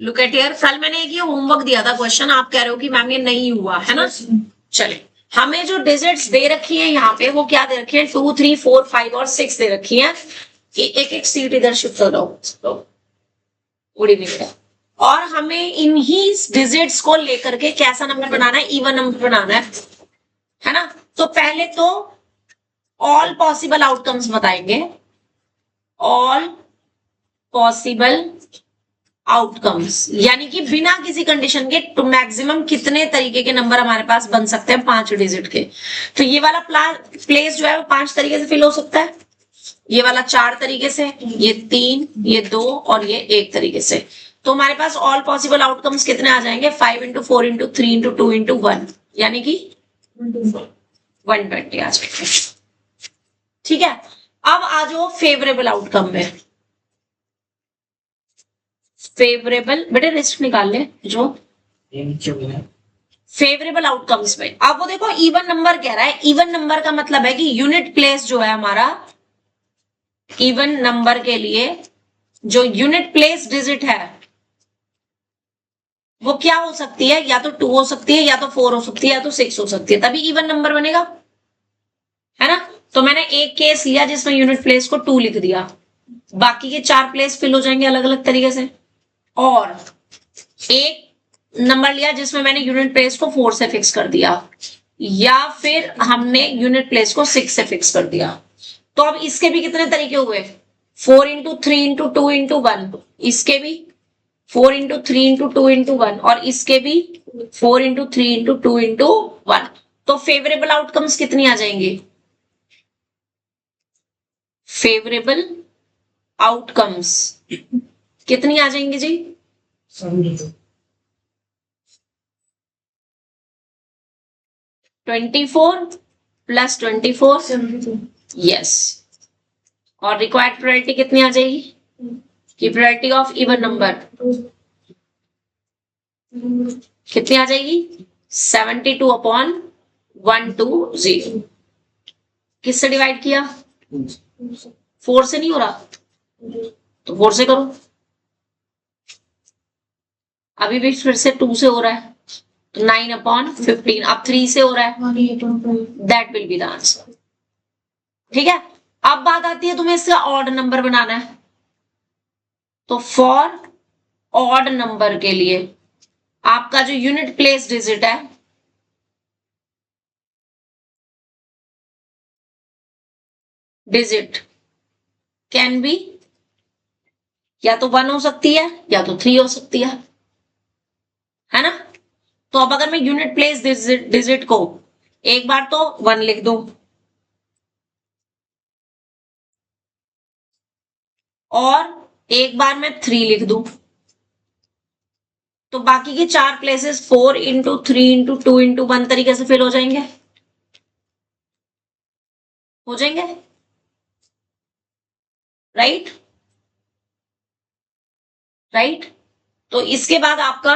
Look at here, कल मैंने एक ये होमवर्क दिया था क्वेश्चन, आप कह रहे हो कि मैम ये नहीं हुआ है ना। चले, हमें जो डिजिट्स दे रखी है यहाँ पे वो क्या दे रखी है, 2, 3, 4, 5 और 6 दे रखी है कि एक एक सीट इधर शिफ्ट हो जाओ, गुड इवनिंग। और हमें इन्हीं डिजिट्स को लेकर के कैसा नंबर बनाना है, इवन नंबर बनाना है ना। तो पहले तो ऑल पॉसिबल आउटकम्स बताएंगे, ऑल पॉसिबल आउटकम्स, यानी कि बिना किसी कंडीशन के तो मैक्सिमम कितने तरीके के नंबर हमारे पास बन सकते हैं 5 डिजिट के। तो ये वाला प्लेस जो है वो 5 तरीके से फिल हो सकता है, ये वाला 4 तरीके से, ये 3, ये 2 और ये 1 तरीके से। तो हमारे पास ऑल पॉसिबल आउटकम्स कितने आ जाएंगे, 5 इंटू 4 इंटू 3 इंटू 2 इंटू 1, यानी कि 120 आ जाएंगे। ठीक है, अब आ जाओ फेवरेबल आउटकम में। फेवरेबल, बेटे रिस्क निकाल ले जो फेवरेबल आउटकम्स में। अब वो देखो इवन नंबर कह रहा है, इवन नंबर का मतलब है कि यूनिट प्लेस जो है हमारा, इवन नंबर के लिए जो यूनिट प्लेस डिजिट है वो क्या हो सकती है, या तो 2 हो सकती है, या तो 4 हो सकती है, या तो 6 हो सकती है, तभी इवन नंबर बनेगा, है ना। तो मैंने एक केस लिया जिसमें यूनिट प्लेस को 2 लिख दिया, बाकी के 4 प्लेस फिल हो जाएंगे अलग अलग तरीके से। और एक नंबर लिया जिसमें मैंने यूनिट प्लेस को 4 से फिक्स कर दिया, या फिर हमने यूनिट प्लेस को 6 से फिक्स कर दिया। तो अब इसके भी कितने तरीके हुए, 4 इंटू 3 इंटू 2 इंटू 1, इसके भी 4 इंटू 3 इंटू 2 इंटू 1, और इसके भी 4 इंटू 3 इंटू 2 इंटू 1। तो फेवरेबल आउटकम्स कितनी आ जाएंगी, फेवरेबल आउटकम्स कितनी आ जाएंगी जी, 24 प्लस 24, यस। और रिक्वायर्ड प्रोबेबिलिटी कितनी आ जाएगी, की प्रोबेबिलिटी ऑफ इवन नंबर कितनी आ जाएगी, 72 अपॉन 120। किससे डिवाइड किया, 4 से नहीं हो रहा तो 4 से करो, अभी भी फिर से 2 से हो रहा है तो 9 अपॉन 15, अब 3 से हो रहा है, that will be the answer. ठीक है, अब बात आती है तुम्हें इसका ऑड नंबर बनाना है। तो फॉर ऑड नंबर के लिए आपका जो यूनिट प्लेस डिजिट है डिजिट कैन बी या तो 1 हो सकती है या तो 3 हो सकती है ना। तो अब अगर मैं यूनिट प्लेस डिजिट को एक बार तो 1 लिख दूं और एक बार मैं 3 लिख दूं, तो बाकी के 4 प्लेसेस 4 इंटू 3 इंटू 2 इंटू 1 तरीके से फिल हो जाएंगे, हो जाएंगे, राइट राइट। तो इसके बाद आपका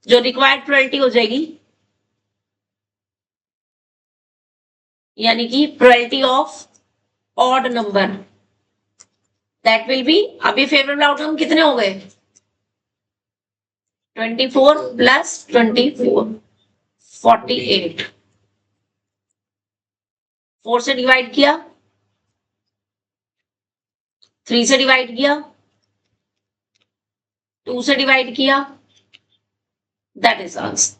जो रिक्वायर्ड प्रोबेबिलिटी हो जाएगी, यानी कि probability of odd number, that will be, अभी फेवरेबल आउटकम कितने हो गए, 24 प्लस 24, 48। 4 से डिवाइड किया, 3 से डिवाइड किया, 2 से डिवाइड किया, दैट इज आंसर,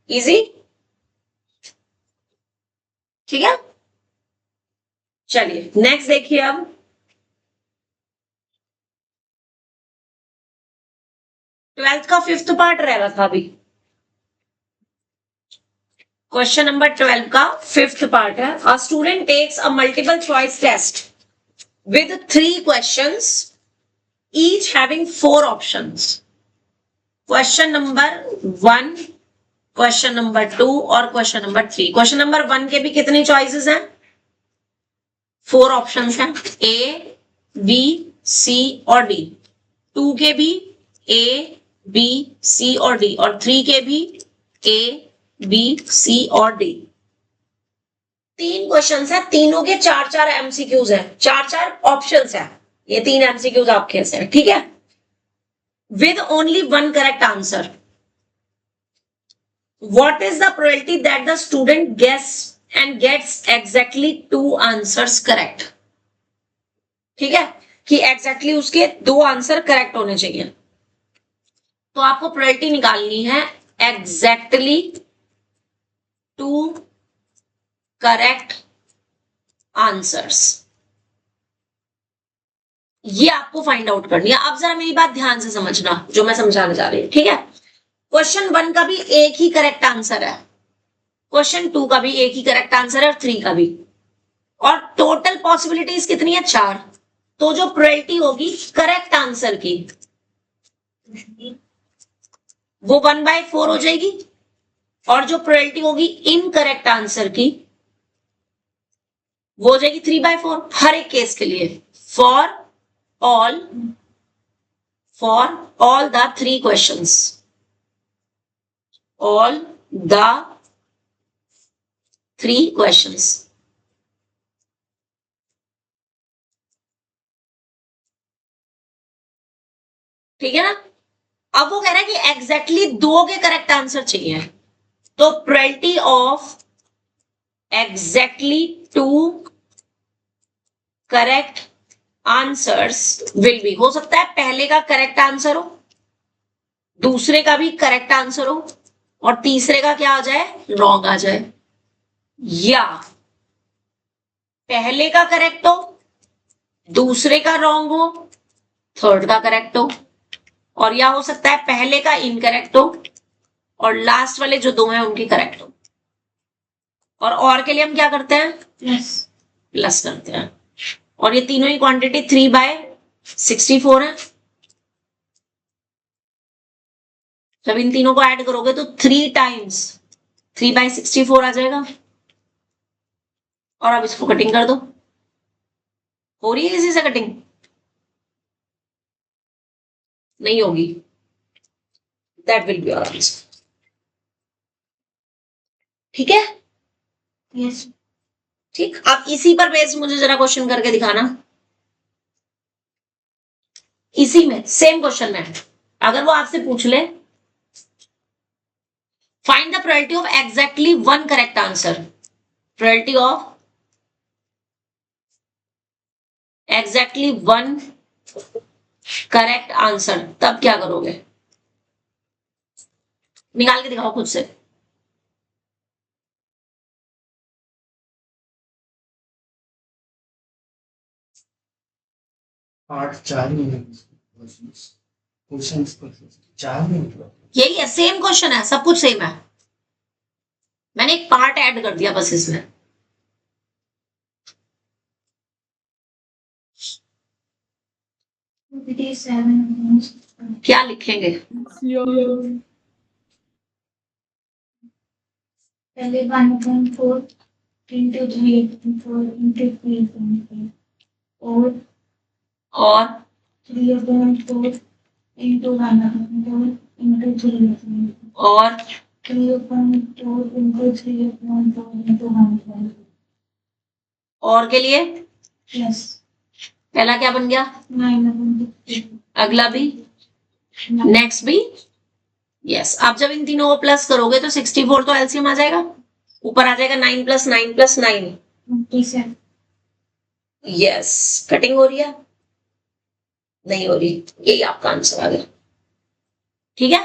इजी। ठीक है, चलिए नेक्स्ट देखिए। अब 12th का 5th पार्ट रहेगा था अभी, क्वेश्चन नंबर 12 का 5th पार्ट है। A student takes a multiple choice test with 3 questions each having 4 options, question number 1, question number 2 और क्वेश्चन नंबर 3। क्वेश्चन नंबर 1 के भी कितनी चॉइसेस हैं, 4 ऑप्शंस हैं, ए बी सी और डी। 2 के भी ए बी सी और डी, और 3 के भी ए बी सी और डी। 3 क्वेश्चंस है, तीनों के 4-4 एमसीक्यूज हैं, 4-4 ऑप्शंस हैं, ये 3 एमसीक्यूज आपके हैं, ठीक है। with only one correct answer. What is the probability that the student guess and gets exactly 2 answers correct? ठीक है कि एग्जैक्टली उसके 2 आंसर करेक्ट होने चाहिए। तो आपको प्रोबेबिलिटी निकालनी है एग्जैक्टली 2 करेक्ट आंसर्स, ये आपको फाइंड आउट करनी है। अब जरा मेरी बात ध्यान से समझना जो मैं समझाने जा रही हूं, ठीक है। क्वेश्चन 1 का भी एक ही करेक्ट आंसर है, क्वेश्चन 2 का भी एक ही करेक्ट आंसर है और 3 का भी, और टोटल पॉसिबिलिटीज कितनी है 4। तो जो प्रोबेबिलिटी होगी करेक्ट आंसर की वो 1/4 हो जाएगी, और जो प्रोबेबिलिटी होगी इनकरेक्ट आंसर की वो हो जाएगी 3/4 हर एक केस के लिए, for all the 3 questions, all the 3 questions. ठीक है ना। अब वो कह रहा है कि एग्जैक्टली 2 के करेक्ट आंसर चाहिए, तो probability of exactly 2 correct answers will be, हो सकता है पहले का करेक्ट आंसर हो, दूसरे का भी करेक्ट आंसर हो, और तीसरे का क्या आ जाए, रॉन्ग आ जाए, या पहले का करेक्ट हो, दूसरे का रॉन्ग हो, थर्ड का करेक्ट हो, और या हो सकता है पहले का इनकरेक्ट हो और लास्ट वाले जो 2 हैं उनकी करेक्ट हो। और के लिए हम क्या करते हैं, प्लस करते हैं, और ये तीनों ही क्वांटिटी 3/64 है। जब इन तीनों को ऐड करोगे तो 3 टाइम्स 3/64 आ जाएगा, और अब इसको कटिंग कर दो, हो रही है इसी से कटिंग, नहीं होगी, that will be your answer. ठीक है, यस ठीक। अब इसी पर बेस्ड मुझे जरा क्वेश्चन करके दिखाना, इसी में सेम क्वेश्चन में अगर वो आपसे पूछ ले find the probability of exactly 1 correct answer, probability of exactly 1 correct answer, तब क्या करोगे, निकाल के दिखाओ खुद से। पार्ट 4 में क्वेश्चन 4 में यही है, सेम क्वेश्चन है, सब कुछ सेम है, मैंने एक पार्ट ऐड कर दिया बस इसमें। क्या लिखेंगे, पहले 1/4 into 3/4 into 3/4 और 3/4 into 1/4 into 3/4 और 3/4 into 3/4 into 1/4 और के लिए प्लस पहला क्या बन गया, 9/4 अगला भी, नेक्स्ट भी, यस। आप जब इन तीनों को प्लस करोगे तो 64 तो एलसीएम आ जाएगा, ऊपर आ जाएगा 9 + 9 + 9, 27। यस। कटिंग हो रही है, नहीं हो रही, यही आपका आंसर आ गया। ठीक है,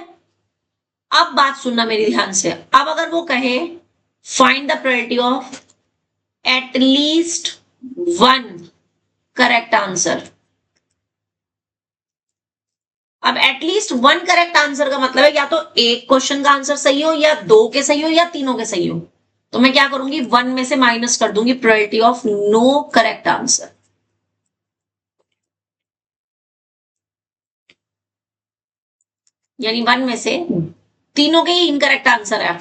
अब बात सुनना मेरी ध्यान से। अब अगर वो कहे find the probability of at least 1 correct answer, अब एटलीस्ट 1 करेक्ट आंसर का मतलब है या तो एक क्वेश्चन का आंसर सही हो, या 2 के सही हो, या तीनों के सही हो। तो मैं क्या करूंगी, 1 में से माइनस कर दूंगी probability of no correct answer, यानी 1 में से तीनों के ही इनकरेक्ट आंसर है,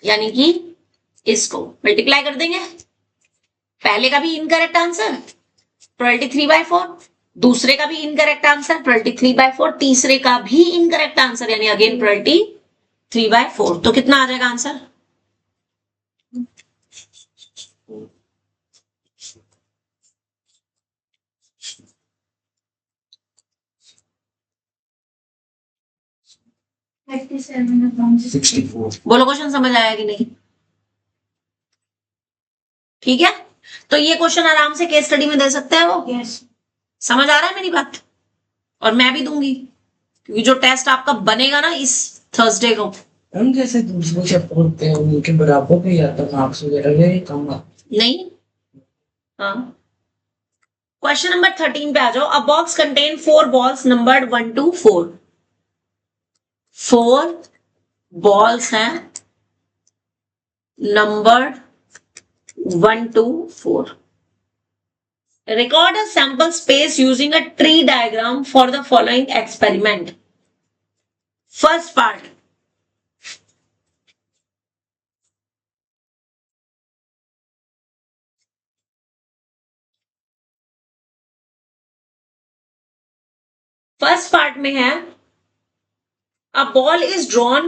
यानी कि इसको मल्टीप्लाई कर देंगे, पहले का भी इनकरेक्ट आंसर प्रोबेबिलिटी 3/4, दूसरे का भी इनकरेक्ट आंसर प्रोबेबिलिटी 3/4, तीसरे का भी इनकरेक्ट आंसर यानी अगेन प्रोबेबिलिटी 3/4। तो कितना आ जाएगा आंसर, 37 64 बोलो क्वेश्चन समझ आया कि नहीं? ठीक है, तो ये क्वेश्चन आराम से केस स्टडी में दे सकते हैं वो। यस समझ आ रहा है मेरी बात? और मैं भी दूंगी, क्योंकि जो टेस्ट आपका बनेगा ना इस थर्सडे को। हम जैसे दूसरे चैप्टर होते हैं उनके बराबर भी आता मार्क्स वगैरह ले कम आते नहीं, हाँ। क्वेश्चन नंबर 13 पे आ जाओ। अ box contain 4 balls numbered 1 to 4। 4 balls हैं numbered 1 to 4। Record a sample space using a tree diagram for the following experiment. First part. First part में है a ball is drawn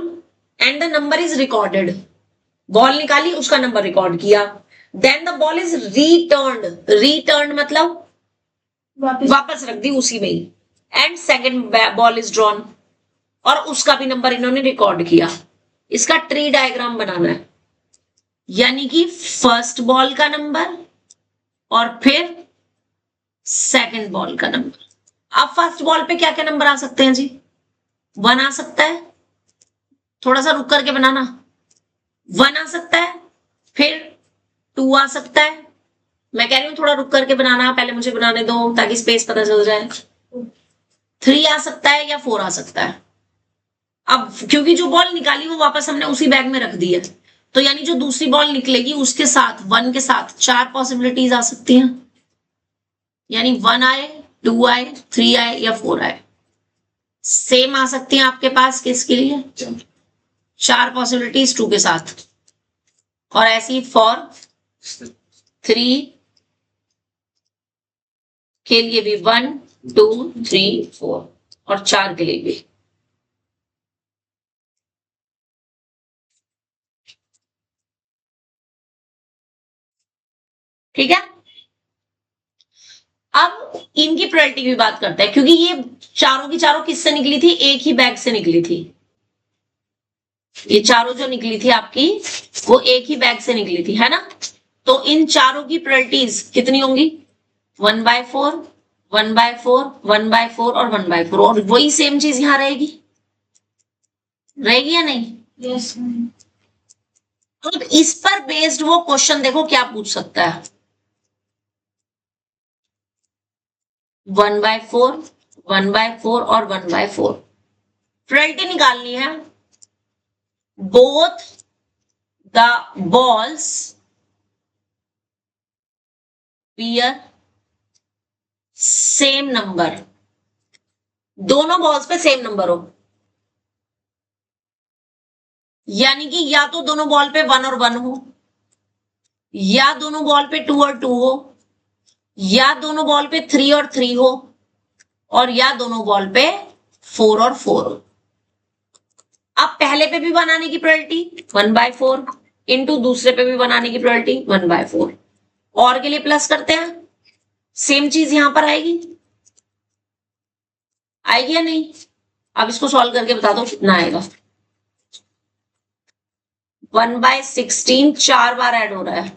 and the number is recorded. Ball निकाली, उसका number record किया। Then the ball is returned. Returned मतलब वापस रख दी उसी में ही। And second ball is drawn और उसका भी नंबर इन्होंने रिकॉर्ड किया। इसका ट्री डायग्राम बनाना है, यानी कि फर्स्ट बॉल का नंबर और फिर सेकंड बॉल का नंबर। अब फर्स्ट बॉल पे क्या क्या नंबर आ सकते हैं जी? 1 आ सकता है, थोड़ा सा रुक करके बनाना। 1 आ सकता है, फिर 2 आ सकता है। मैं कह रही हूं थोड़ा रुक करके बनाना, पहले मुझे बनाने दो ताकि स्पेस पता चल जाए। 3 आ सकता है या 4 आ सकता है। अब क्योंकि जो बॉल निकाली वो वापस हमने उसी बैग में रख दी है, तो यानी जो दूसरी बॉल निकलेगी उसके साथ 1 के साथ 4 पॉसिबिलिटीज आ सकती हैं। यानी 1 आए, 2 आए, 3 आए या 4 आए। सेम आ सकती हैं आपके पास किसके लिए? 4 पॉसिबिलिटीज 2 के साथ, और ऐसी फॉर 3 के लिए भी 1 2 3 4 और 4 के लिए भी। ठीक है, अब इनकी प्रोबेबिलिटी की बात करते हैं, क्योंकि ये चारों की चारों किससे निकली थी? एक ही बैग से निकली थी। ये चारों जो निकली थी आपकी वो एक ही बैग से निकली थी, है ना? तो इन चारों की प्रोबेबिलिटीज कितनी होंगी? 1/4, 1/4, 1/4 और 1/4। और वही सेम चीज यहां रहेगी, रहेगी या नहीं? यस तो इस पर बेस्ड वो क्वेश्चन देखो क्या पूछ सकता है। 1/4, 1/4 और 1/4 प्रोबेबिलिटी निकालनी है। Both the balls bear same number. दोनों बॉल्स पे सेम नंबर हो, यानी कि या तो दोनों बॉल पे 1 और 1 हो, या दोनों बॉल पे 2 और 2 हो, या दोनों बॉल पे 3 और 3 हो, और या दोनों बॉल पे 4 और 4 हो। अब पहले पे भी बनाने की प्रोबेबिलिटी 1/4 इंटू दूसरे पे भी बनाने की प्रोबेबिलिटी 1/4। और के लिए प्लस करते हैं, सेम चीज यहां पर आएगी, आएगी या नहीं? अब इसको सॉल्व करके बता दो कितना आएगा। 1/16 4 बार ऐड हो रहा है।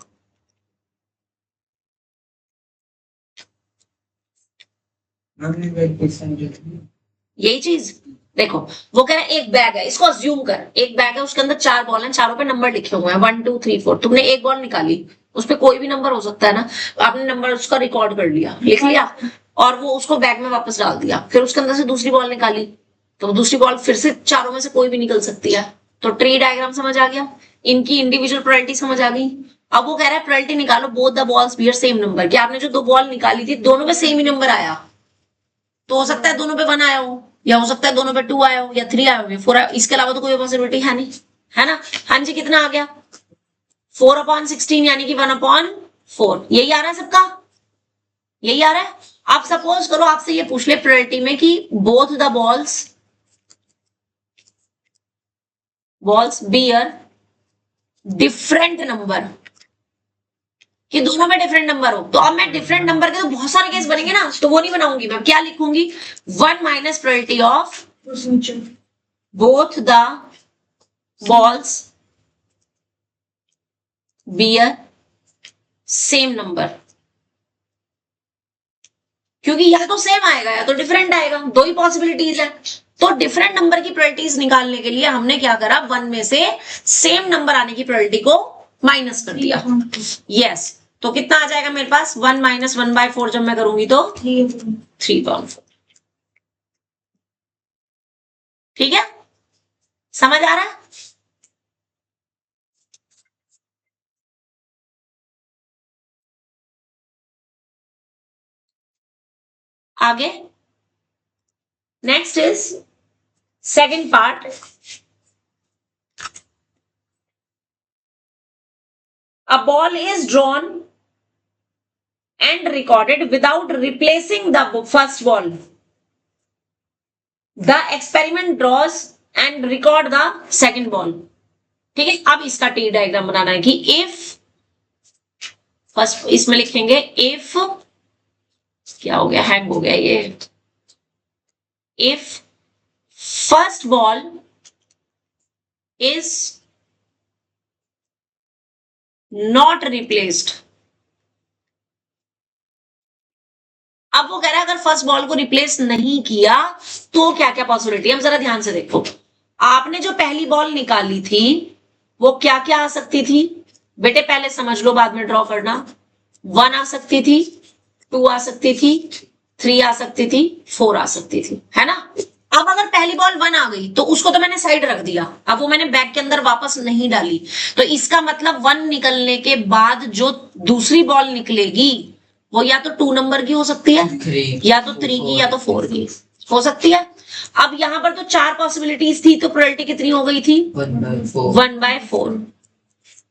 यही चीज देखो, वो कह रहा है एक बैग है, इसको अज्यूम कर एक बैग है, उसके अंदर 4 बॉल हैं, चारों पे नंबर लिखे हुए हैं 1 2 3 4। तुमने एक बॉल निकाली, उस पर कोई भी नंबर हो सकता है ना, आपने नंबर उसका रिकॉर्ड कर लिया, लिख लिया, और वो उसको बैग में वापस डाल दिया। फिर उसके अंदर से दूसरी बॉल निकाली, तो दूसरी बॉल फिर से चारों में से कोई भी निकल सकती है। तो ट्री डायग्राम समझ आ गया, इनकी इंडिविजुअल प्रोबेबिलिटी समझ आ गई। अब वो कह रहा है प्रोबेबिलिटी निकालो both the balls bear same number, कि आपने जो 2 बॉल निकाली थी दोनों पे सेम ही नंबर आया। तो हो सकता है दोनों पे 1 आया हो, या हो सकता है दोनों पे 2 आया हो, या 3 आया हो, या 4 आया हो। इसके अलावा तो कोई पॉसिबिलिटी है नहीं, है ना? हाँ जी, कितना आ गया? 4/16 यानी कि 1/4। यही आ रहा है सबका, यही आ रहा है। आप सपोज करो आपसे ये पूछ ले प्रोबेबिलिटी में कि both the balls bear different number, कि दोनों में डिफरेंट नंबर हो। तो अब मैं डिफरेंट नंबर के तो बहुत सारे केस बनेंगे ना, तो वो नहीं बनाऊंगी। मैं क्या लिखूंगी? 1 minus probability of both the balls bear same number, क्योंकि या तो सेम आएगा या तो डिफरेंट आएगा, दो ही पॉसिबिलिटीज है। तो डिफरेंट नंबर की प्रोबेबिलिटीज निकालने के लिए हमने क्या करा, वन में से सेम नंबर आने की प्रोबेबिलिटी को माइनस कर दिया। यस, तो कितना आ जाएगा मेरे पास, 1 माइनस 1/4 जब मैं करूंगी तो 3/4। ठीक है, समझ आ रहा है? आगे next is second part. A ball is drawn and recorded without replacing the first ball. The experiment draws and record the second ball. ठीक है, अब इसका टी डायग्राम बनाना है कि if फर्स्ट इसमें लिखेंगे if, क्या हो गया, हैंग हो गया ये, if first ball is not replaced। अब वो कह रहा है अगर फर्स्ट बॉल को रिप्लेस नहीं किया तो क्या क्या पॉसिबिलिटी है। हम जरा ध्यान से देखो, आपने जो पहली बॉल निकाली थी वो क्या क्या आ सकती थी बेटे, पहले समझ लो बाद में ड्रॉ करना। 1 आ सकती थी, 2 आ सकती थी, 3 आ सकती थी, 4 आ सकती थी, है ना। अब अगर पहली बॉल 1 आ गई तो उसको तो मैंने साइड रख दिया, अब वो मैंने बैग के अंदर वापस नहीं डाली, तो इसका मतलब 1 निकलने के बाद जो दूसरी बॉल निकलेगी वो या तो 2 नंबर की हो सकती है, या तो 3 की, या तो 4 की हो सकती है। अब यहां पर तो 4 पॉसिबिलिटीज थी, तो प्रोबेबिलिटी कितनी हो गई थी, 1/4।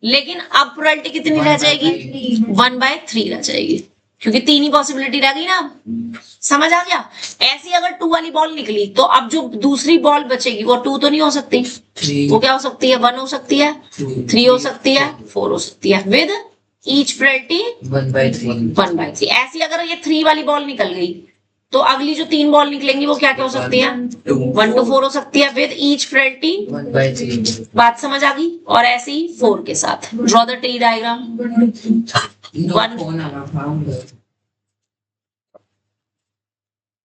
लेकिन अब प्रोबेबिलिटी कितनी रह जाएगी, 1/3 रह जाएगी, क्योंकि 3 ही पॉसिबिलिटी रह गई ना। समझ आ गया। ऐसी अगर 2 वाली बॉल निकली तो अब जो दूसरी बॉल बचेगी वो 2 तो नहीं हो सकती, वो क्या हो सकती है, 1 हो सकती है, 3 हो सकती है, 4 हो सकती है, विद ईच प्रोबेबिलिटी 1/3। ऐसी अगर ये 3 वाली बॉल निकल गई तो अगली जो 3 बॉल निकलेंगी वो क्या क्या हो सकती है, 1 to 4 हो सकती है, विद ईच प्रोबेबिलिटी 1/3। बात समझ आ गई। और ऐसे ही 4 के साथ ड्रॉ द टी डायग्राम।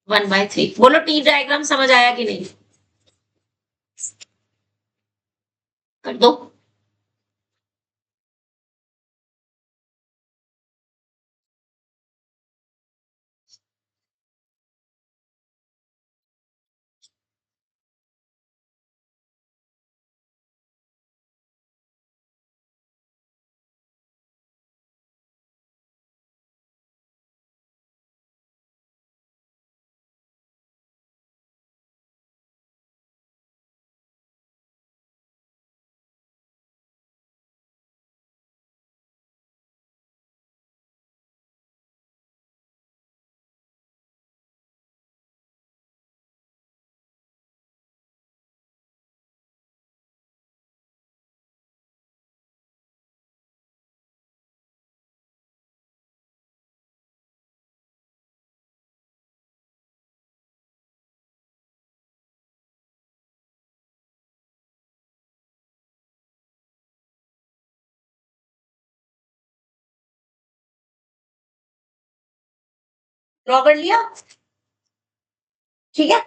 1/3 बोलो, टी डायग्राम समझ आया कि नहीं, कर दो। ड्रॉ कर लिया, ठीक है।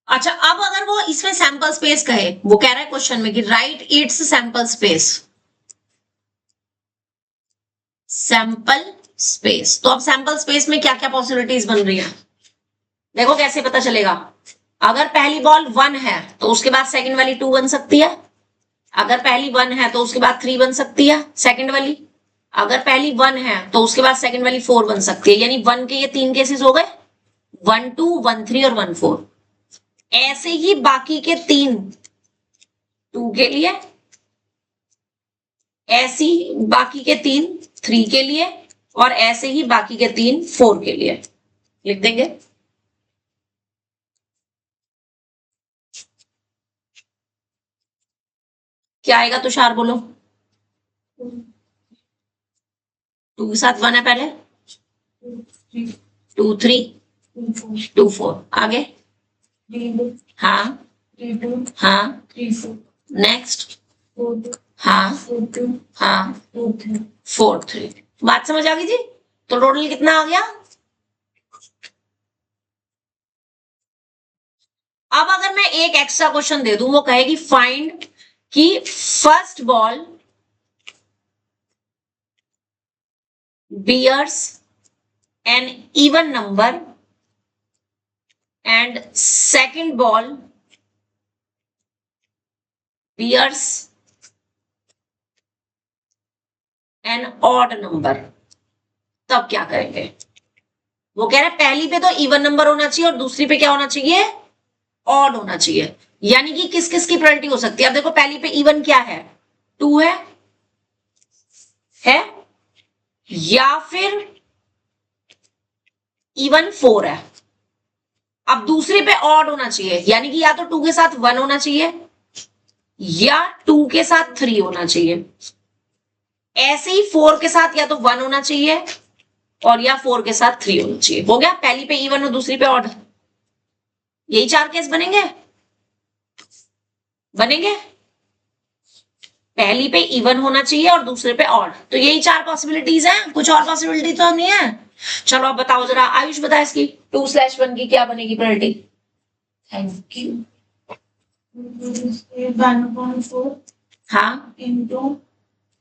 अच्छा, अब अगर वो इसमें सैंपल स्पेस कहे, वो कह रहा है क्वेश्चन में कि right it's sample space, sample space. तो अब सैंपल स्पेस में क्या क्या पॉसिबिलिटीज बन रही है, देखो कैसे पता चलेगा। अगर पहली बॉल 1 है तो उसके बाद सेकंड वाली 2 बन सकती है, अगर पहली 1 है तो उसके बाद 3 बन सकती है सेकंड वाली, अगर पहली 1 है तो उसके बाद सेकंड वाली 4 बन सकती है। यानी 1 के ये 3 केसेस हो गए, 1 2 1 3 और 1 4। ऐसे ही बाकी के 3 2 के लिए, ऐसी बाकी के 3 3 के लिए, और ऐसे ही बाकी के 3 4 के लिए लिख देंगे। क्या आएगा तुषार बोलो, 2 के साथ 1 है पहले, 2 3 2 4, आगे हाँ 3 2 हाँ 3 4 नेक्स्ट 4 2 हाँ 4 2 हाँ 4 3 4 3। बात समझ आ गई जी? तो टोटल कितना आ गया? अब अगर मैं एक एक्स्ट्रा क्वेश्चन दे दूं, वो कहेगी फाइंड कि first ball bears an even number and second ball bears an odd number, तब क्या करेंगे? वो कह रहा है पहली पे तो इवन नंबर होना चाहिए और दूसरी पे क्या होना चाहिए? ऑड होना चाहिए। यानी कि किस किस की प्रोबेबिलिटी हो सकती है? अब देखो पहली पे इवन क्या है? 2 है या फिर इवन 4 है। अब दूसरे पे ऑड होना चाहिए, यानी कि या तो 2 के साथ 1 होना चाहिए या 2 के साथ 3 होना चाहिए। ऐसे ही 4 के साथ या तो 1 होना चाहिए और या 4 के साथ 3 होना चाहिए। हो गया? पहली पे इवन और दूसरी पे ऑड। यही 4 केस बनेंगे। पहली पे इवन होना चाहिए और दूसरे पे ऑड, तो यही 4 पॉसिबिलिटीज हैं, कुछ और पॉसिबिलिटी तो नहीं है। चलो अब बताओ जरा, आयुष बता इसकी 2/1 की क्या बनेगी प्रोबेबिलिटी? Thank you. 1/4 हाँ into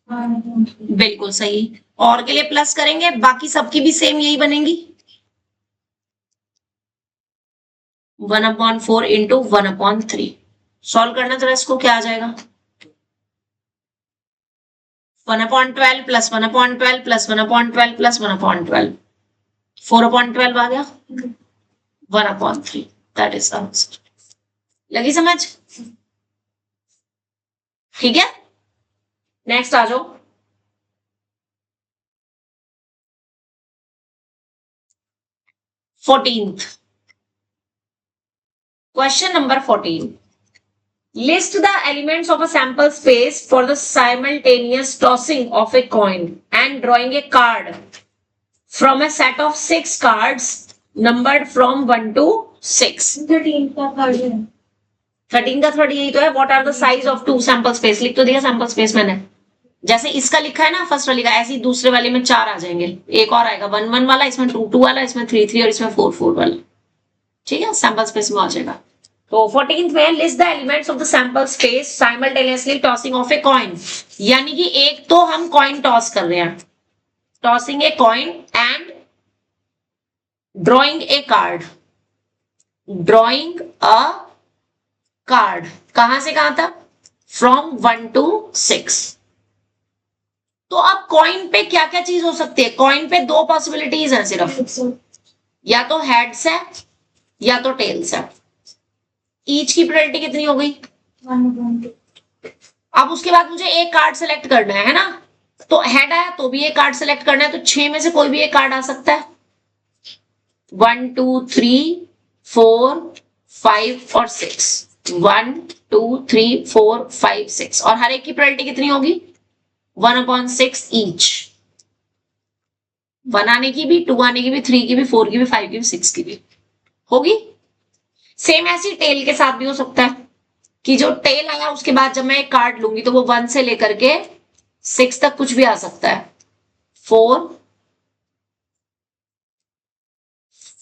1/3 बिल्कुल सही। और के लिए प्लस करेंगे, बाकी सबकी भी सेम यही बनेगी। 1/4 इंटू 1/3। सॉल्व करना जरा इसको, क्या आ जाएगा? 1/12 प्लस 1/12 प्लस 1/12 प्लस 1/12, 4/12 आ गया। 1/3, दैट इज आंसर। लगी समझ? ठीक है, नेक्स्ट आ जाओ। Question number 14। List the elements of a sample space for the simultaneous tossing of a coin and drawing a card from a set of 6 cards numbered from 1 to 6. 13 का card है। 13 का third यही तो है। What are the size of two sample space? लिख तो दिया sample space मैंने। जैसे इसका लिखा है ना फर्स्ट वाली का, ऐसे ही दूसरे वाले में 4 आ जाएंगे। एक और आएगा 1 1 वाला, इसमें 2 2 वाला, इसमें 3 3 और इसमें 4 4 वाला। ठीक है, सैंपल स्पेस में आ जाएगा। तो 14th में list the elements of the sample space simultaneously tossing of a coin. यानी कि एक तो हम कॉइन टॉस कर रहे हैं, tossing a coin and drawing a card. Drawing a card कहां से कहां तक? From 1 to 6। तो अब कॉइन पे क्या क्या चीज हो सकती है? कॉइन पे 2 पॉसिबिलिटीज हैं सिर्फ, या तो हेड्स है या तो टेल्स है। ईच की प्रोबेबिलिटी कितनी हो गई? 1/2 अब उसके बाद मुझे एक कार्ड सेलेक्ट करना है ना, तो हेड आया तो भी एक कार्ड सेलेक्ट करना है, तो 6 में से कोई भी एक कार्ड आ सकता है। 1 2 3 4 5 और 6। 1 2 3 4 5 6 और हर एक की प्रोबेबिलिटी कितनी होगी? 1/6 ईच। 1 आने की भी, 2 आने की भी, 3 की भी, 4 की भी, 5 की भी, 6 की भी होगी। सेम ऐसी टेल के साथ भी हो सकता है कि जो टेल आया उसके बाद जब मैं एक कार्ड लूंगी तो वो 1 से लेकर के 6 तक कुछ भी आ सकता है। 4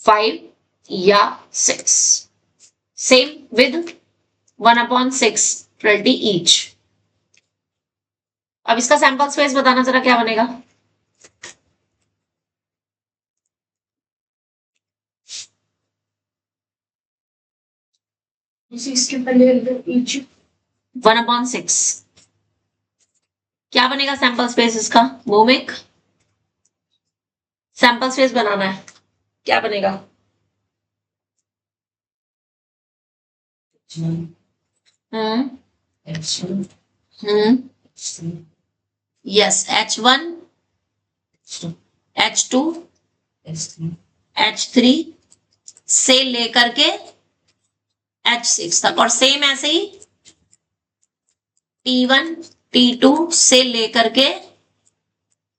5 या 6। Same with 1/6 probability each. अब इसका सैंपल स्पेस बताना जरा, क्या बनेगा? इसके पहले ईच 1/6 क्या बनेगा सैंपल स्पेस इसका? भूमिक, सैंपल स्पेस बनाना है, क्या बनेगा? हम्म यस, H1 H2 H3 से लेकर के H6 तक, और सेम ऐसे ही T1 T2 से लेकर के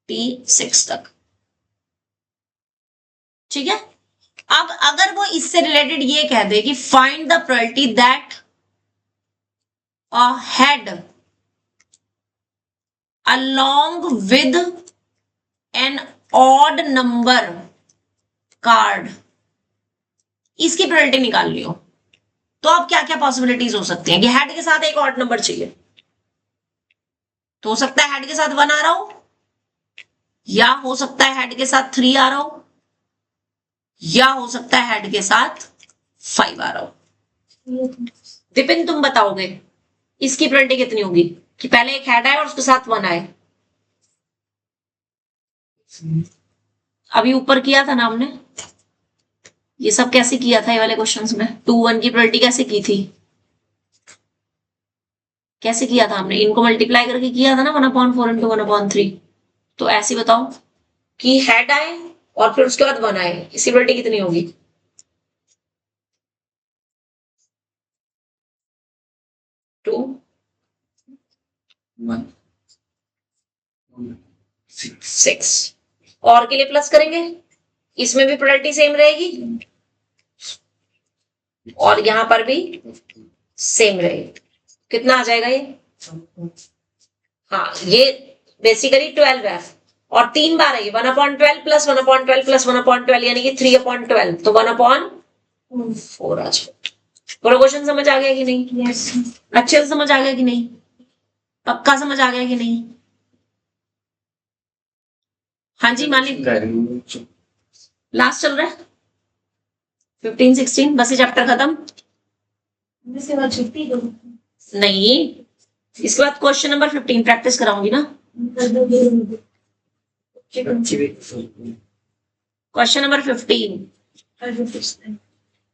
T6 तक। ठीक है, अब अगर वो इससे रिलेटेड ये कह दे कि find the probability that a head along with an odd number card, इसकी प्रोबेबिलिटी निकाल लियो। तो अब क्या क्या पॉसिबिलिटीज हो सकती हैं कि हेड के साथ एक ऑड नंबर चाहिए, तो हो सकता है हेड के साथ 1 आ रहा हो, या हो सकता है हेड के साथ 3 आ रहा हो, या हो सकता है हेड के साथ 5 आ रहा हो। विपिन तुम बताओगे इसकी प्रोबेबिलिटी कितनी होगी कि पहले एक हेड आए और उसके साथ 1 आए? अभी ऊपर किया था ना हमने, ये सब कैसे किया था ये वाले क्वेश्चंस में? 2 1 की प्रोबेबिलिटी कैसे की थी? कैसे किया था हमने? इनको मल्टीप्लाई करके किया था ना 1/4 इंटू 1/3। तो ऐसे बताओ कि हेड आए और फिर उसके बाद 1 आए, इसकी प्रोबेबिलिटी कितनी होगी? 2 1 6 और के लिए प्लस करेंगे, इसमें भी प्रोबेबिलिटी सेम रहेगी और यहां पर भी सेम रहेगी। कितना आ जाएगा ये? हाँ, ये बेसिकली 12 है और 3 बार है ये 1/12 प्लस 1/12 प्लस 1/12 यानी कि 3/12, तो 1/4 आ जाएगा। पूरा क्वेश्चन समझ आ गया कि नहीं? यस अच्छे से समझ आ गया कि नहीं? पक्का समझ आ गया कि नहीं? हाँ जी मालिक, लास्ट चल रहा है 15 16, बस ये चैप्टर खत्म। इसके बाद छुट्टी दो नहीं, इसके बाद क्वेश्चन नंबर 15 प्रैक्टिस कराऊंगी ना। Question number 15,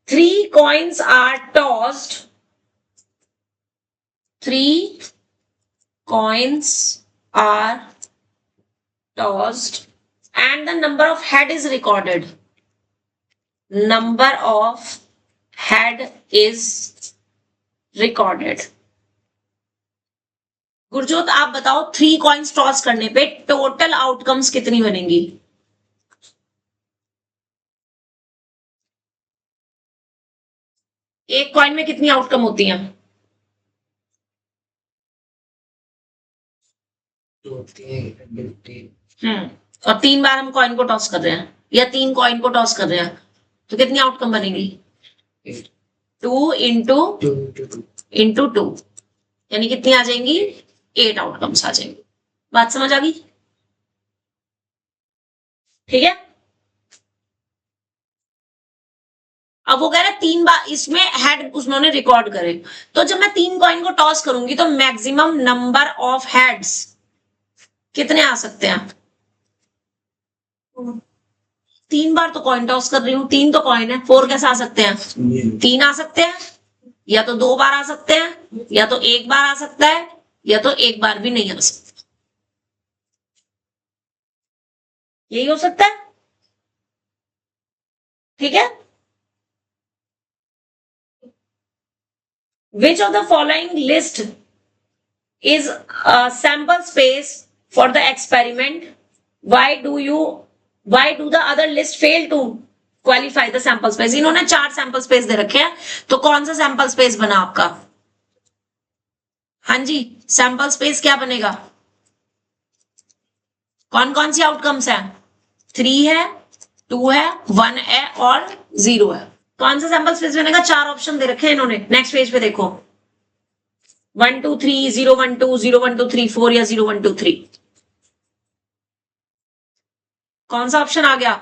3 coins are tossed, 3 coins are tossed and the number of head is recorded. Number of head is recorded. Gurjot आप बताओ 3 कॉइन्स टॉस करने पे टोटल आउटकम्स कितनी बनेंगी? एक कॉइन में कितनी आउटकम होती हैं? 2 3 और 3 बार हम कॉइन को टॉस कर रहे हैं या 3 कॉइन को टॉस कर रहे हैं, तो कितनी आउटकम बनेगी? 2 इंटू 2 यानी कितनी आ जाएंगी? 8 आउटकम्स आ जाएंगी। बात समझ आ गई? ठीक है। अब वो कह रहा है 3 बार इसमें हेड उन्होंने रिकॉर्ड करे, तो जब मैं 3 कॉइन को टॉस करूंगी तो मैक्सिमम नंबर ऑफ हेड्स कितने आ सकते हैं? 3 बार तो कॉइन टॉस कर रही हूं, 3 तो कॉइन है, 4 कैसे आ सकते हैं? 3 आ सकते हैं, या तो 2 बार आ सकते हैं, या तो 1 बार आ सकता है, या तो 1 बार भी नहीं आ सकता। यही हो सकता है। ठीक है। Which of the following list is a sample space for the experiment? Why do the other list fail to qualify the sample space? इन्होंने 4 सैंपल स्पेस दे रखे हैं, तो कौन सा सैंपल स्पेस बना आपका? हाँ जी, सैंपल स्पेस क्या बनेगा? कौन कौन सी आउटकम्स है? 3 है, 2 है, 1 है और 0 है। कौन सा सैंपल स्पेस बनेगा? 4 ऑप्शन दे रखे हैं इन्होंने। नेक्स्ट पेज पे देखो, 1 2 3, 0 1 2, 0 1 2 3 4 या 0 1 2 3। कौन सा ऑप्शन आ गया?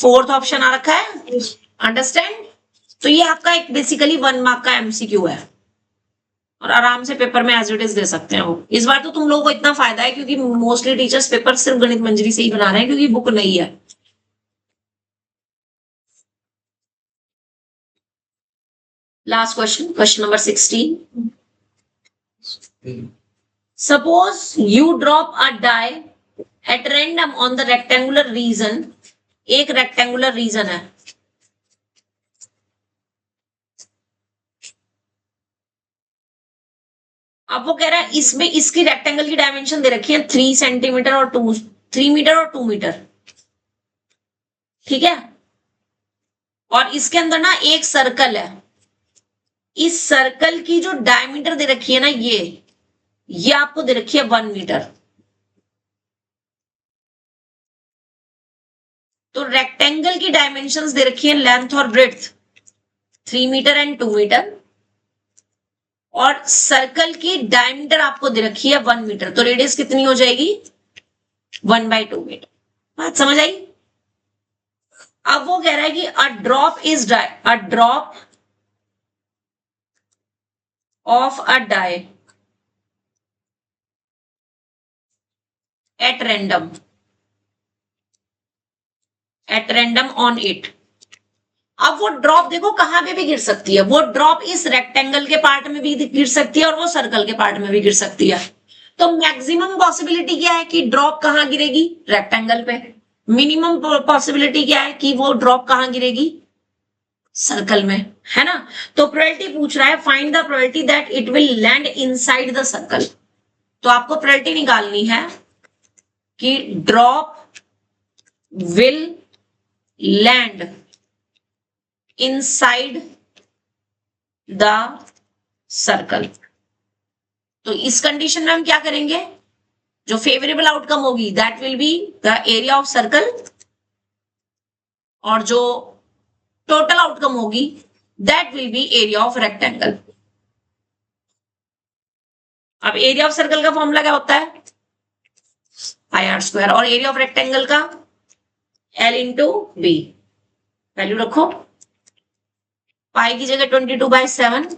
4th ऑप्शन आ रखा है। अंडरस्टैंड? तो ये आपका एक बेसिकली 1 मार्क का एमसीक्यू है और आराम से पेपर में एज इट इज दे सकते हैं वो। इस बार तो तुम लोगों को इतना फायदा है क्योंकि मोस्टली टीचर्स पेपर सिर्फ गणित मंजरी से ही बना रहे हैं क्योंकि बुक नहीं है। Last question, question number 16। Suppose you drop a die at random on the rectangular region. एक रेक्टेंगुलर रीजन है, अब वो कह रहा है इसमें इसकी रेक्टेंगल की डायमेंशन दे रखी है 3 सेंटीमीटर और 3 मीटर और 2 मीटर। ठीक है, और इसके अंदर ना एक सर्कल है, इस सर्कल की जो डायमीटर दे रखी है ना, ये आपको दे रखी है 1 मीटर। तो रेक्टेंगल की डायमेंशंस दे रखी है लेंथ और ब्रेड्थ 3 मीटर एंड 2 मीटर, और सर्कल की डायमीटर आपको दे रखी है 1 मीटर। तो रेडियस कितनी हो जाएगी? 1/2 मीटर। बात समझ आई? अब वो कह रहा है कि a drop of a die at random on it. अब वो ड्रॉप देखो कहां पे भी गिर सकती है, वो ड्रॉप इस रेक्टेंगल के पार्ट में भी गिर सकती है और वो सर्कल के पार्ट में भी गिर सकती है। तो मैक्सिमम पॉसिबिलिटी क्या है कि ड्रॉप कहां गिरेगी? रेक्टेंगल पे। मिनिमम पॉसिबिलिटी क्या है कि वो ड्रॉप कहां गिरेगी? सर्कल में, है ना? तो प्रोबेबिलिटी पूछ रहा है find the probability that it will land inside the circle. तो आपको प्रोबेबिलिटी निकालनी है कि drop will land inside the circle. तो इस कंडीशन में हम क्या करेंगे? जो फेवरेबल आउटकम होगी that will be the area of circle, और जो टोटल आउटकम होगी that will be area of rectangle. अब एरिया ऑफ सर्कल का फॉर्मूला क्या होता है? πr², और एरिया ऑफ रेक्टेंगल का l इंटू बी। वैल्यू रखो, पाई की जगह 22/7,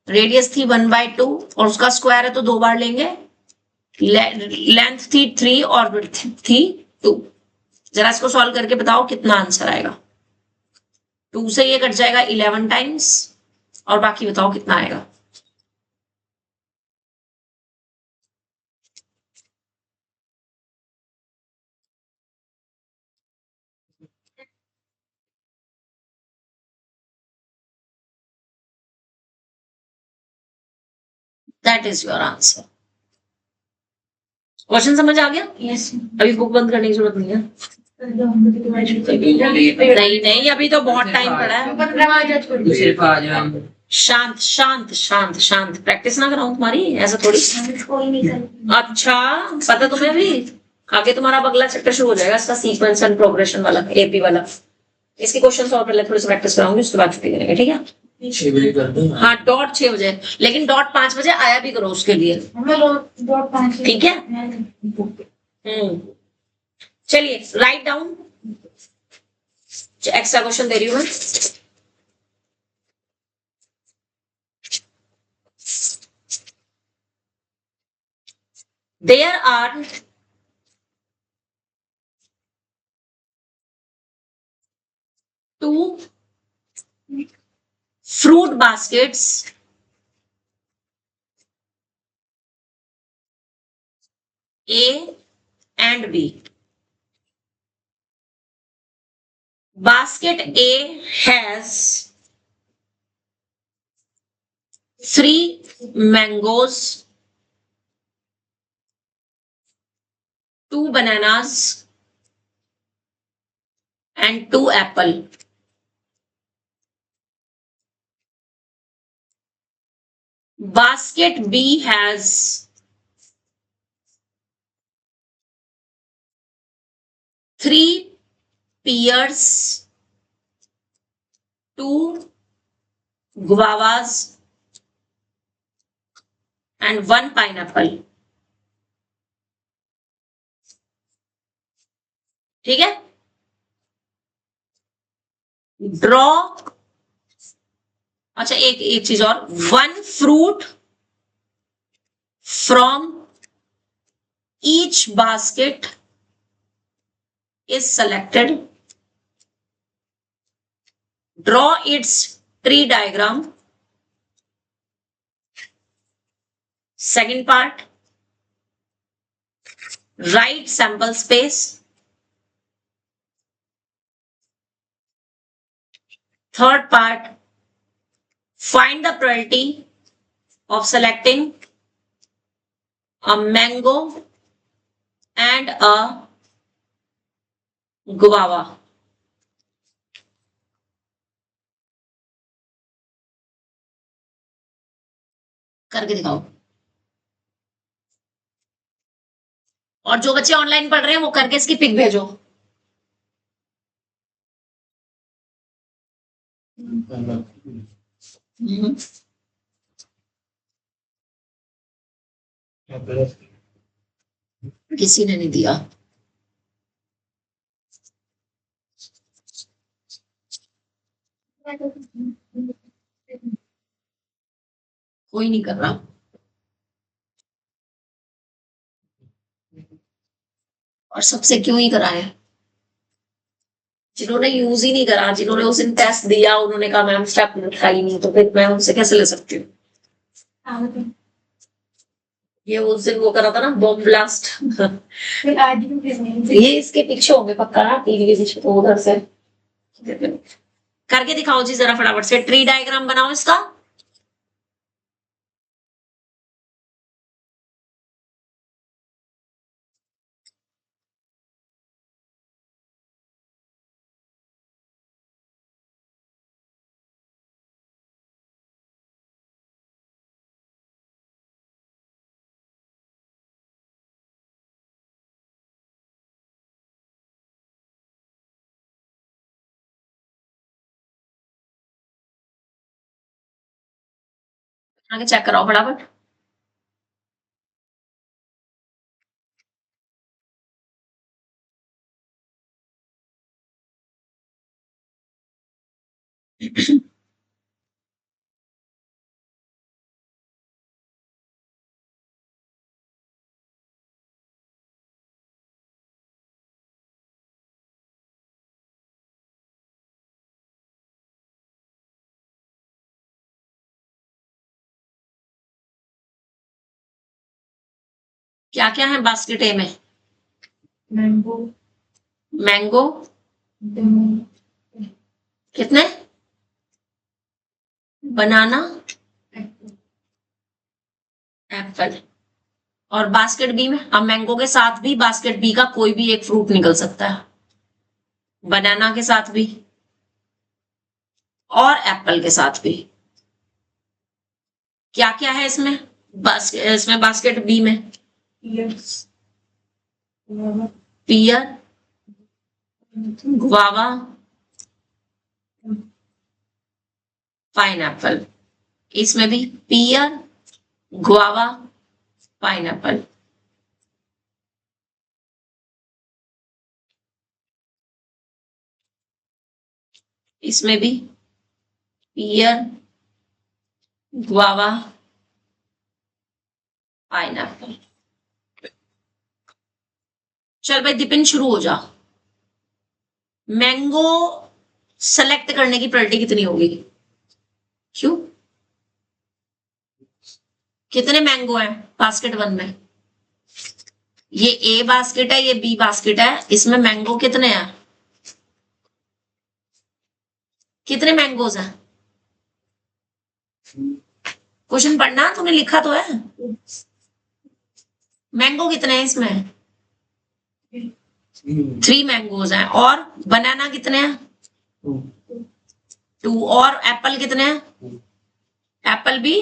रेडियस थी 1/2 और उसका स्क्वायर है तो 2 बार लेंगे, लेंथ थी 3 और विड्थ थी 2। जरा इसको सॉल्व करके बताओ कितना आंसर आएगा। 2 से ये कट जाएगा 11 टाइम्स, और बाकी बताओ कितना आएगा। That is your answer. Question समझ आ गया? यस अभी बुक बंद करने की जरूरत नहीं है। नहीं नहीं, अभी तो बहुत टाइम पड़ा है। 15 सिर्फ आ जाए। शांत शांत शांत शांत, प्रैक्टिस ना कराऊं तुम्हारी, ऐसा थोड़ी। कोई नहीं कर। अच्छा, पता तुम्हें भी? आगे तुम्हारा अब अगला चैप्टर शुरू हो जाएगा इसका, सीक्वेंस एंड प्रोग्रेशन वाला, एपी वाला। इसके क्वेश्चन सॉल्व कर ले, थोड़ी सी प्रैक्टिस कराऊंगी, उसके बाद छुट्टी करेंगे, ठीक है? 6 बजे कर दो। हाँ, डॉट 6 बजे, लेकिन डॉट 5 बजे आया भी करो उसके लिए, ठीक है? चलिए राइट डाउन, एक्स्ट्रा क्वेश्चन दे रही हूँ मैं। There are 2 fruit baskets A and B. Basket A has 3 mangoes, 2 bananas and 2 apple. Basket B has 3 pears, 2 guavas and 1 pineapple. ठीक है? ड्रॉ, अच्छा एक चीज और, 1 fruit from each basket is selected. Draw its tree diagram. Second part, write sample space. Third part, find the probability of selecting a mango and a guava. करके दिखाओ। और जो बच्चे ऑनलाइन पढ़ रहे हैं वो करके इसकी पिक भेजो। किसी ने नहीं दिया। कोई नहीं कर रहा। और सबसे क्यों ही कराए? जिन्होंने यूज ही नहीं करा, जिन्होंने उस दिन टेस्ट दिया, उन्होंने कहा मैम स्टेप ट्राई नहीं, तो फिर मैं उनसे कैसे ले सकती हूँ? ये उस दिन वो करा था ना बॉम्ब ब्लास्ट। फिर आज भी प्रेजेंट ये इसके पीछे होंगे पक्का ना, टीवी के पीछे, तो उधर से करके दिखाओ जी जरा फटाफट से। ट्री डायग्राम बनाओ इसका। आगे चेक कराओ फटाफट। क्या क्या है बास्केट ए में? मैंगो, मैंगो कितने? बनाना, एप्पल। और बास्केट बी में अब मैंगो के साथ भी बास्केट बी का कोई भी एक फ्रूट निकल सकता है, बनाना के साथ भी और एप्पल के साथ भी। क्या क्या है इसमें इसमें बास्केट बी में? पियर, गुआवा, पाइनएप्पल। इसमें भी पियर, गुआवा, पाइनएप्पल। इसमें भी पियर, गुआवा, पाइनएप्पल। चल भाई दिपिन शुरू हो जा। मैंगो सेलेक्ट करने की प्रायोरिटी कितनी होगी? क्यों? कितने मैंगो हैं बास्केट वन में? ये ए बास्केट है, ये बी बास्केट है, इसमें मैंगो कितने हैं? कितने मैंगोज हैं? क्वेश्चन पढ़ना, तूने लिखा तो है। मैंगो कितने हैं इसमें? 3 मैंगोज हैं। और बनाना कितने हैं? 2। और एप्पल कितने हैं? एप्पल भी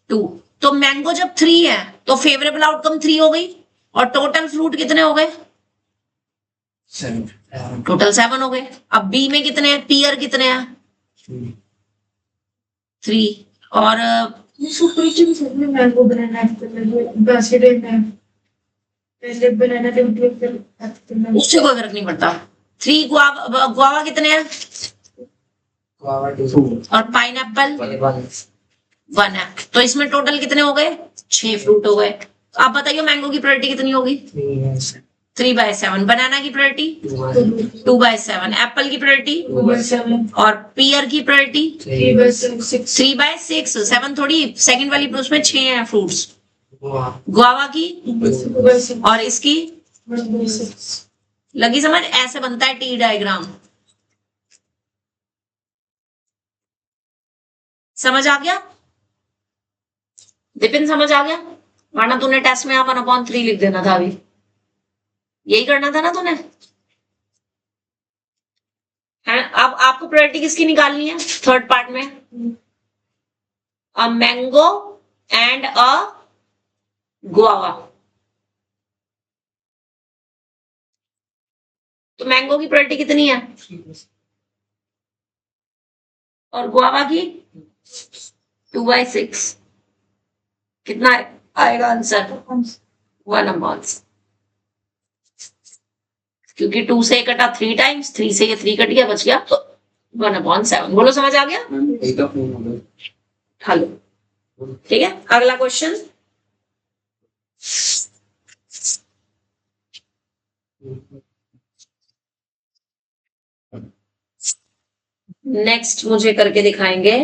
2। तो मैंगो जब 3 है तो फेवरेबल आउटकम 3 हो गई, और टोटल फ्रूट कितने हो गए? 7 टोटल 7 हो गए। अब बी में कितने हैं? पियर कितने हैं? 3। और में मैंगो बनाना एप्पल बास्केट में पहले बनाना एप्पल उससे कोई फर्क नहीं पड़ता। 3 गुआवा कितने हैं? और पाइनएप्पल 1 है। तो इसमें टोटल कितने हो गए? 6 फ्रूट हो गए। आप बताइए मैंगो की प्रायोरिटी कितनी होगी? 3/7। बनाना की प्रायोरिटी 2/7। एप्पल की प्रायोरिटी और पियर की प्रायोरिटी 3/6। 7 थोड़ी, सेकंड वाली उसमें 6 हैं फ्रूट्स। गुआवा की और इसकी लगी समझ? ऐसे बनता है टी डायग्राम। समझ आ गया दिपिन? समझ आ गया? वरना तूने टेस्ट में 1/3 लिख देना था। अभी यही करना था ना तूने, है? अब आपको प्रायोरिटी किसकी निकालनी है थर्ड पार्ट में? A mango and a guava. तो मैंगो की प्रोबेबिलिटी कितनी है? और गुआवा की 2/6। कितना आएगा आंसर? 1/6। क्योंकि 2 से कटा 3 टाइम्स, 3 से ये 3 कट गया, बच गया तो 1/7। बोलो समझ आ गया? हेलो, ठीक है। अगला क्वेश्चन, नेक्स्ट मुझे करके दिखाएंगे।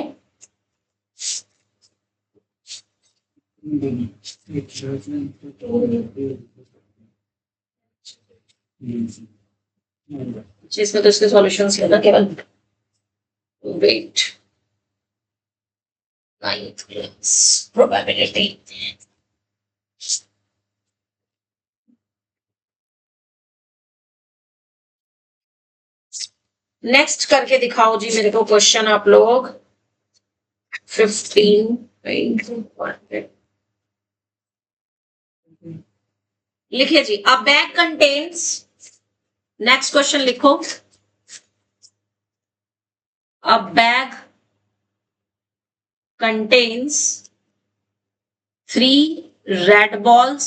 जिसमें तो इसके सॉल्यूशंस है ना केवल। Wait, 9th class probability। Next करके दिखाओ जी मेरे को क्वेश्चन आप लोग। 15 लिखिए जी। A bag contains, next question लिखो। A bag contains 3 red balls,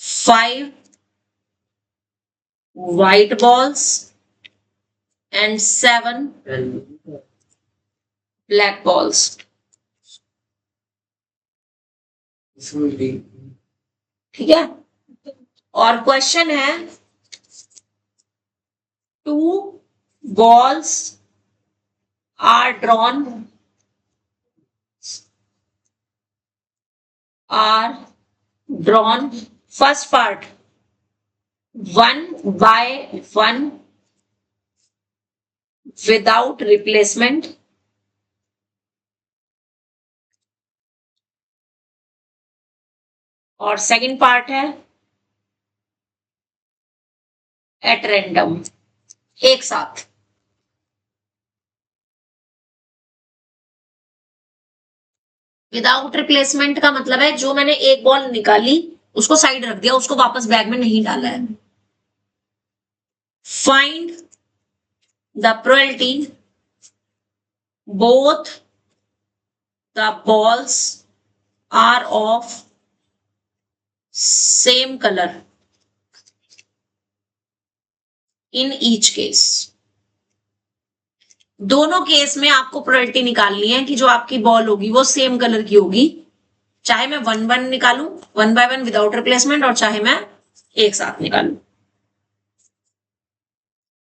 5 white balls and 7 black balls। ठीक है। और क्वेश्चन है 2 balls are drawn first part 1 by 1 without replacement, और सेकंड पार्ट है एट रैंडम, एक साथ। विदाउट रिप्लेसमेंट का मतलब है जो मैंने एक बॉल निकाली उसको साइड रख दिया, उसको वापस बैग में नहीं डाला है। Find the probability both the balls are of same colour in each case. दोनों केस में आपको प्रोबेबिलिटी निकालनी है कि जो आपकी बॉल होगी वो सेम कलर की होगी, चाहे मैं 1/1 निकालूं 1 by 1 विदाउट रिप्लेसमेंट, और चाहे मैं एक साथ निकालूं।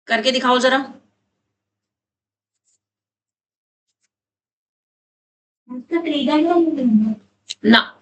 करके दिखाओ जरा। ना,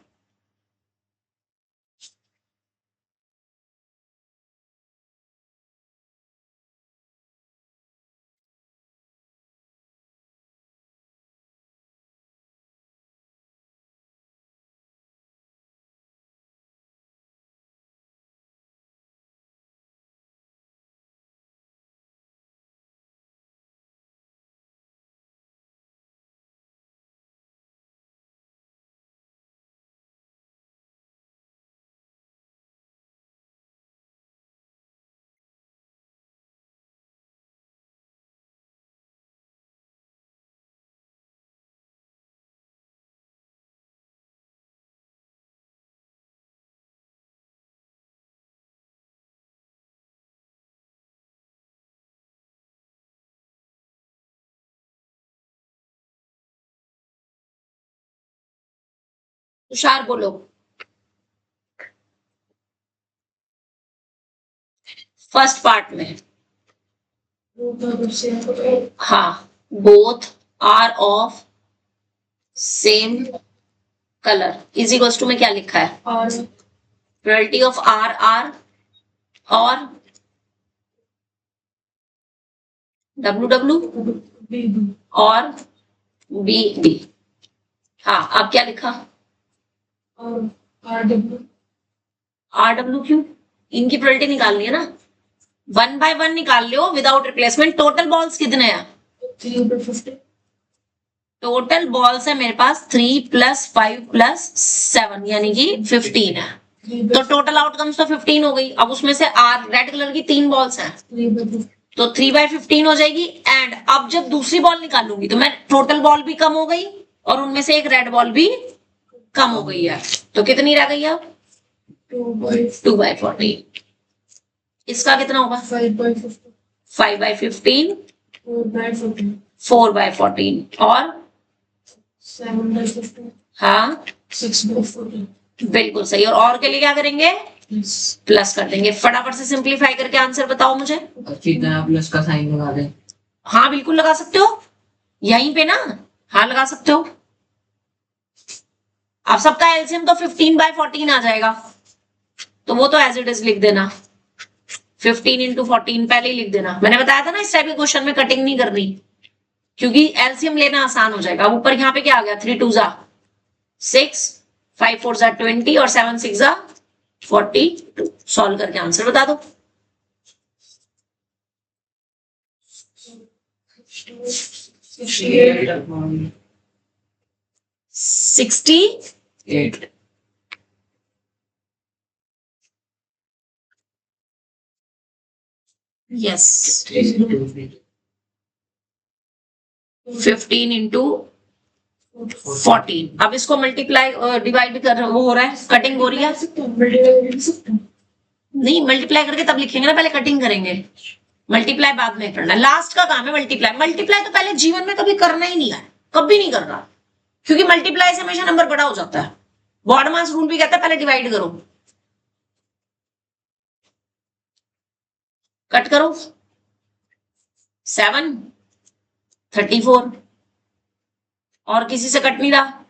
तुषार बोलो। फर्स्ट पार्ट में हाँ, both are of same colour is equals to में क्या लिखा है? और प्रोबेबिलिटी ऑफ आर आर और डब्ल्यू डब्ल्यू और बी बी। हाँ, अब क्या लिखा? और RW आर डब्ल्यू क्यों? इनकी प्रोबेबिलिटी निकालनी है ना, 1 by 1 निकाल लो विदाउट रिप्लेसमेंट। टोटल बॉल्स कितने हैं? 3/50 टोटल बॉल्स है मेरे पास 3 + 5 + 7 यानी कि 15 है। तो टोटल आउटकम्स तो 15 हो गई। अब उसमें से आर रेड कलर की 3 बॉल्स हैं तो 3/15 हो जाएगी। एंड अब जब दूसरी बॉल निकालूंगी तो मैं टोटल बॉल भी कम हो गई और उनमें से एक रेड बॉल भी कम हो गई है। तो कितनी रह गई अब 2/14। इसका कितना होगा 5/15 4/14 और 7/15 हाँ 6/14 बिल्कुल सही। और के लिए क्या करेंगे प्लस कर देंगे। फटाफट से सिंपलीफाई करके आंसर बताओ मुझे। अच्छी तरह प्लस का साइन लगा दें। हाँ बिल्कुल लगा सकते हो यहीं पे ना। हाँ लगा सकते हो। अब सबका एलसीएम तो 15/14 आ जाएगा तो वो तो एज इट इज लिख देना। 15 × 14 पहले ही लिख देना। मैंने बताया था ना इस टाइप के क्वेश्चन में कटिंग नहीं करनी क्योंकि एलसीएम लेना आसान हो जाएगा। ऊपर यहाँ पे क्या आ गया 3 2 6 5 4 20 और 7 6 42। सॉल्व करके आंसर बता दो। 68 यस 15 × 14। अब इसको मल्टीप्लाई डिवाइड कर वो हो रहा है कटिंग हो रही है। नहीं मल्टीप्लाई करके तब लिखेंगे ना पहले कटिंग करेंगे। मल्टीप्लाई बाद में करना लास्ट का काम है। मल्टीप्लाई मल्टीप्लाई तो पहले जीवन में कभी करना ही नहीं है कभी नहीं करना क्योंकि मल्टीप्लाई से हमेशा नंबर बड़ा हो जाता है। बॉडमास रूल भी कहता है पहले डिवाइड करो। कट करो 7 34 और किसी से कट नहीं रहा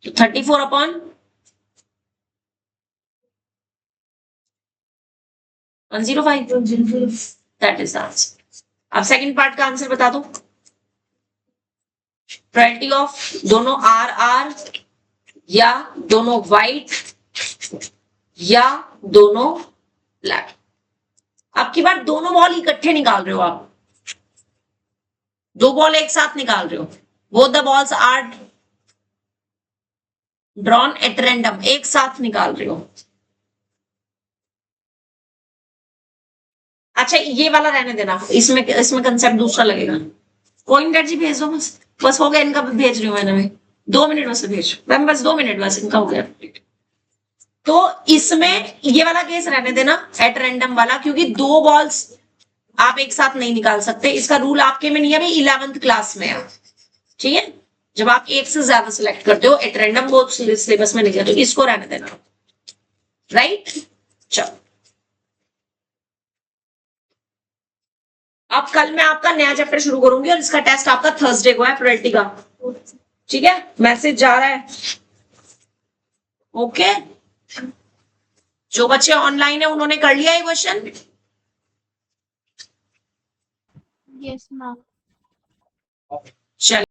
तो 34/105 दैट इज आंसर। अब सेकंड पार्ट का आंसर बता दो। प्रोबेबिलिटी ऑफ दोनों आर या दोनों व्हाइट या दोनों ब्लैक। अब की बार दोनों बॉल इकट्ठे निकाल रहे हो आप। 2 बॉल एक साथ निकाल रहे हो। Both the balls are drawn at random एक साथ निकाल रहे हो। अच्छा ये वाला रहने देना इसमें कंसेप्ट दूसरा लगेगा। कोइन डैट जी भेज दो बस हो गया इनका भेज रही हूँ मैंने 2 मिनट बस भेज मैम बस 2 मिनट बस इनका हो गया। तो इसमें ये वाला केस रहने देना एट रैंडम वाला क्योंकि 2 बॉल्स आप एक साथ नहीं निकाल सकते। इसका रूल आपके में नहीं है भाई 11th क्लास में है। ठीक है जब आप एक से ज्यादा सिलेक्ट करते हो एट रैंडम वो सिलेबस में नहीं है तो इसको रहने देना राइट। चलो अब कल मैं आपका नया चैप्टर शुरू करूंगी और इसका टेस्ट आपका थर्सडे को है प्रोबेबिलिटी का। ठीक है मैसेज जा रहा है। ओके जो बच्चे ऑनलाइन है उन्होंने कर लिया ये क्वेश्चन। Yes, ma'am. चल